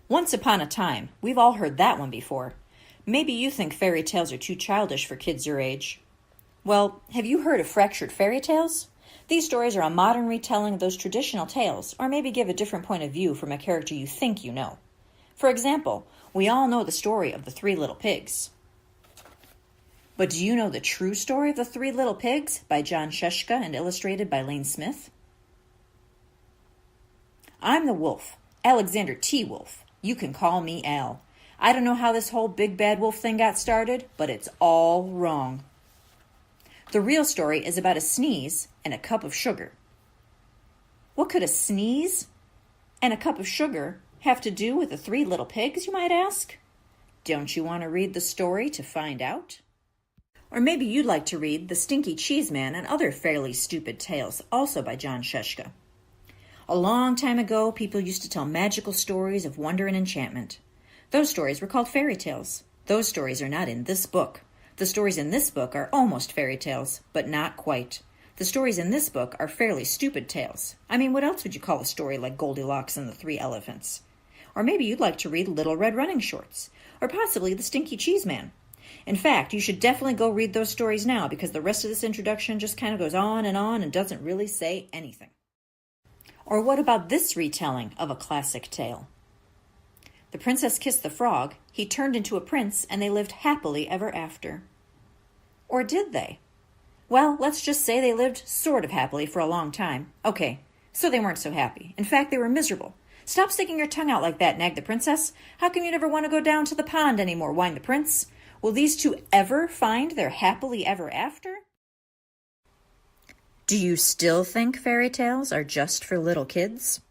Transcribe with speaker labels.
Speaker 1: Once upon a time. We've all heard that one before. Maybe you think fairy tales are too childish for kids your age. Well, have you heard of fractured fairy tales? These stories are a modern retelling of those traditional tales, or maybe give a different point of view from a character you think you know. For example, we all know the story of the Three Little Pigs. But do you know the true story of the Three Little Pigs by John Scieszka and illustrated by Lane Smith? I'm the wolf, Alexander T. Wolf. You can call me Al. I don't know how this whole big bad wolf thing got started, but it's all wrong. The real story is about a sneeze and a cup of sugar. What could a sneeze and a cup of sugar have to do with the Three Little Pigs, you might ask? Don't you want to read the story to find out? Or maybe you'd like to read The Stinky Cheese Man and Other Fairly Stupid Tales, also by John Scieszka. A long time ago, people used to tell magical stories of wonder and enchantment. Those stories were called fairy tales. Those stories are not in this book. The stories in this book are almost fairy tales, but not quite. The stories in this book are fairly stupid tales. I mean, what else would you call a story like Goldilocks and the Three Elephants? Or maybe you'd like to read Little Red Running Shorts, or possibly The Stinky Cheese Man. In fact, you should definitely go read those stories now because the rest of this introduction just kind of goes on and doesn't really say anything. Or what about this retelling of a classic tale? The princess kissed the frog, he turned into a prince, and they lived happily ever after. Or did they? Well, let's just say they lived sort of happily for a long time. Okay, so they weren't so happy. In fact, they were miserable. Stop sticking your tongue out like that, nagged the princess. How come you never want to go down to the pond anymore, whined the prince. Will these two ever find their happily ever after? Do you still think fairy tales are just for little kids?